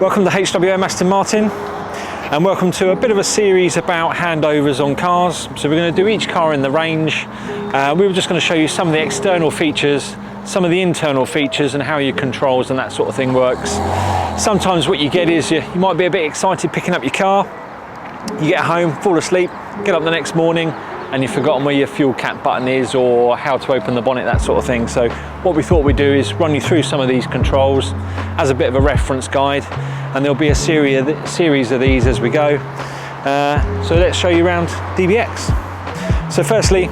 Welcome to HWM Aston Martin, and welcome to a bit of a series about handovers on cars. So we're going to do each car in the range. We were just going to show you some of the external features, some of the internal features, and how your controls and that sort of thing works. Sometimes what you get is you might be a bit excited picking up your car, you get home, fall asleep, get up the next morning, and you've forgotten where your fuel cap button is or how to open the bonnet, that sort of thing. So what we thought we'd do is run you through some of these controls as a bit of a reference guide, and there'll be a series of these as we go. So let's show you around DBX. So firstly,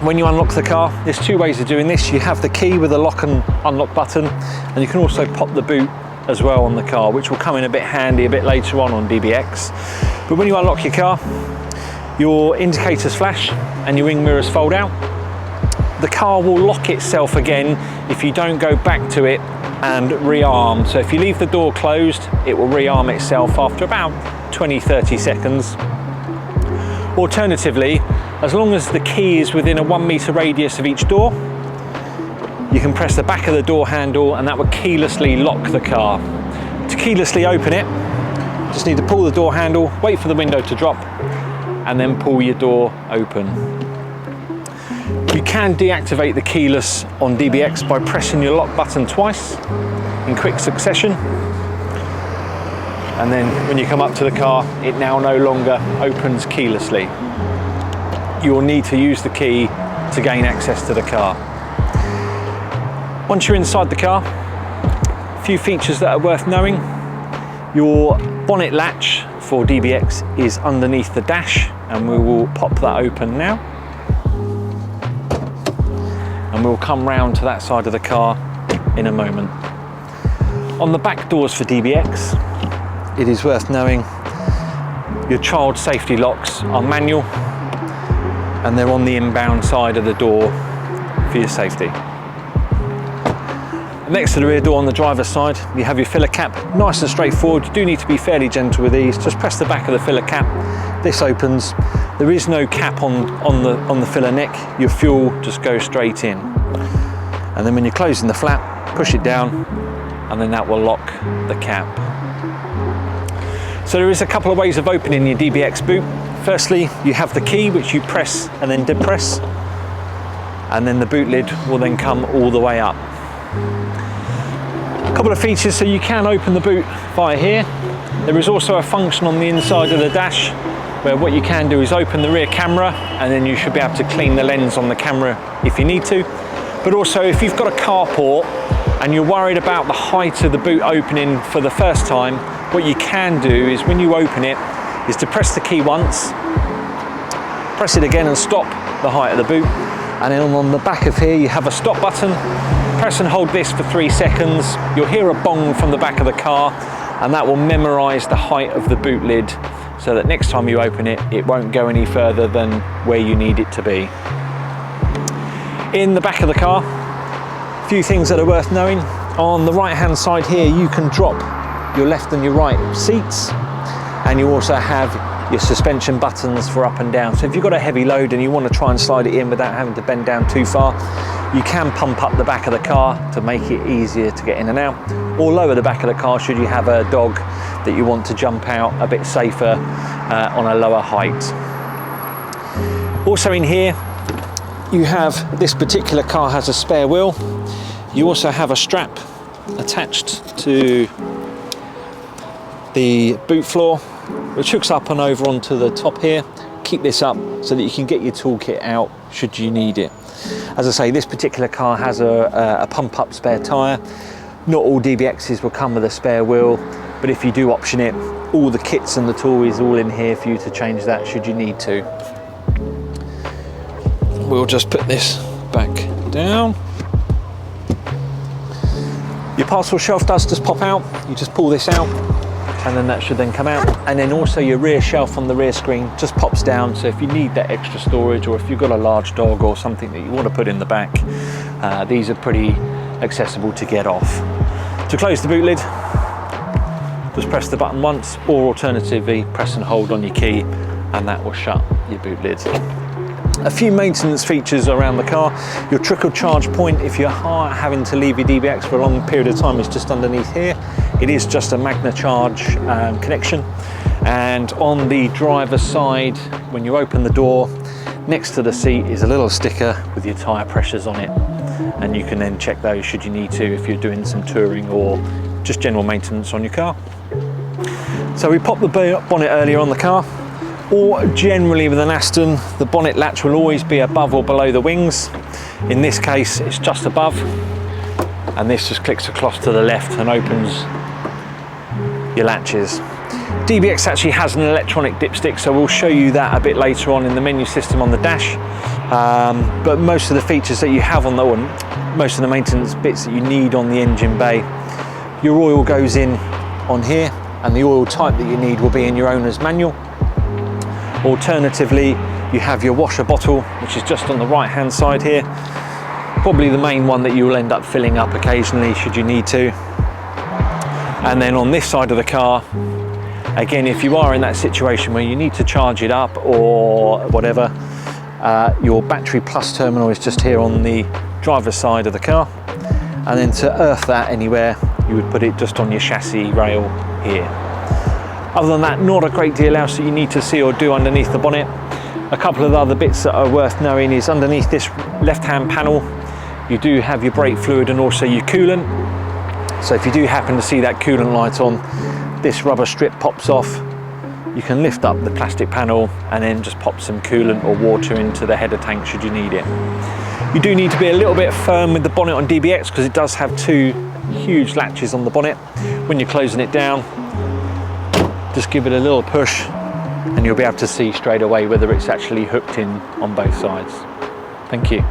when you unlock the car, there's two ways of doing this. You have the key with a lock and unlock button, and you can also pop the boot as well on the car, which will come in a bit handy a bit later on DBX. But when you unlock your car, your indicators flash and your wing mirrors fold out. The car will lock itself again if you don't go back to it and rearm. So if you leave the door closed, it will rearm itself after about 20-30 seconds. Alternatively, as long as the key is within a 1 meter radius of each door, you can press the back of the door handle and that will keylessly lock the car. To keylessly open it, just need to pull the door handle, wait for the window to drop, and then pull your door open. You can deactivate the keyless on DBX by pressing your lock button twice in quick succession. And then when you come up to the car, it now no longer opens keylessly. You will need to use the key to gain access to the car. Once you're inside the car, a few features that are worth knowing. Your bonnet latch for DBX is underneath the dash, and we will pop that open now. And we'll come round to that side of the car in a moment. On the back doors for DBX, it is worth knowing your child safety locks are manual, and they're on the inbound side of the door for your safety. Next to the rear door on the driver's side, you have your filler cap. Nice and straightforward. You do need to be fairly gentle with these. Just press the back of the filler cap. This opens. There is no cap on the filler neck. Your fuel just goes straight in. And then when you're closing the flap, push it down, and then that will lock the cap. So there is a couple of ways of opening your DBX boot. Firstly, you have the key, which you press and then depress, and then the boot lid will then come all the way up. A couple of features, so you can open the boot via here. There is also a function on the inside of the dash where what you can do is open the rear camera, and then you should be able to clean the lens on the camera if you need to. But also, if you've got a carport and you're worried about the height of the boot opening for the first time, what you can do is when you open it is to press the key once, press it again and stop the height of the boot, and then on the back of here you have a stop button. Press and hold this for 3 seconds. You'll hear a bong from the back of the car, and that will memorize the height of the boot lid so that next time you open it, it won't go any further than where you need it to be. In the back of the car, a few things that are worth knowing. On the right hand side here, you can drop your left and your right seats, and you also have your suspension buttons for up and down. So if you've got a heavy load and you want to try and slide it in without having to bend down too far, you can pump up the back of the car to make it easier to get in and out, or lower the back of the car should you have a dog that you want to jump out a bit safer on a lower height. Also in here, you have, this particular car has a spare wheel. You also have a strap attached to the boot floor, which hooks up and over onto the top here. Keep this up so that you can get your toolkit out should you need it. As I say, this particular car has a pump up spare tyre. Not all DBXs will come with a spare wheel, but if you do option it, all the kits and the tool is all in here for you to change that should you need to. We'll just put this back down. Your parcel shelf does just pop out. You just pull this out, and then that should then come out. And then also your rear shelf on the rear screen just pops down, so if you need that extra storage, or if you've got a large dog or something that you want to put in the back, these are pretty accessible to get off. To close the boot lid, just press the button once, or alternatively press and hold on your key, and that will shut your boot lid. A few maintenance features around the car. Your trickle charge point, if you're having to leave your DBX for a long period of time, is just underneath here. It is just a Magna Charge connection. And on the driver's side, when you open the door, next to the seat is a little sticker with your tyre pressures on it. And you can then check those should you need to if you're doing some touring or just general maintenance on your car. So we popped the bonnet earlier on the car. Or generally with an Aston, the bonnet latch will always be above or below the wings. In this case, it's just above, and this just clicks across to the left and opens your latches. DBX actually has an electronic dipstick, so we'll show you that a bit later on in the menu system on the dash. But most of the features that you have on the one, most of the maintenance bits that you need on the engine bay, your oil goes in on here, and the oil type that you need will be in your owner's manual. Alternatively, you have your washer bottle, which is just on the right hand side here. Probably the main one that you will end up filling up occasionally should you need to. And then on this side of the car, again, if you are in that situation where you need to charge it up or whatever, your battery plus terminal is just here on the driver's side of the car. And then to earth that anywhere, you would put it just on your chassis rail here. Other than that, not a great deal else that you need to see or do underneath the bonnet. A couple of the other bits that are worth knowing is underneath this left-hand panel, you do have your brake fluid and also your coolant. So if you do happen to see that coolant light on, this rubber strip pops off. You can lift up the plastic panel and then just pop some coolant or water into the header tank should you need it. You do need to be a little bit firm with the bonnet on DBX because it does have two huge latches on the bonnet. When you're closing it down, just give it a little push and you'll be able to see straight away whether it's actually hooked in on both sides. Thank you.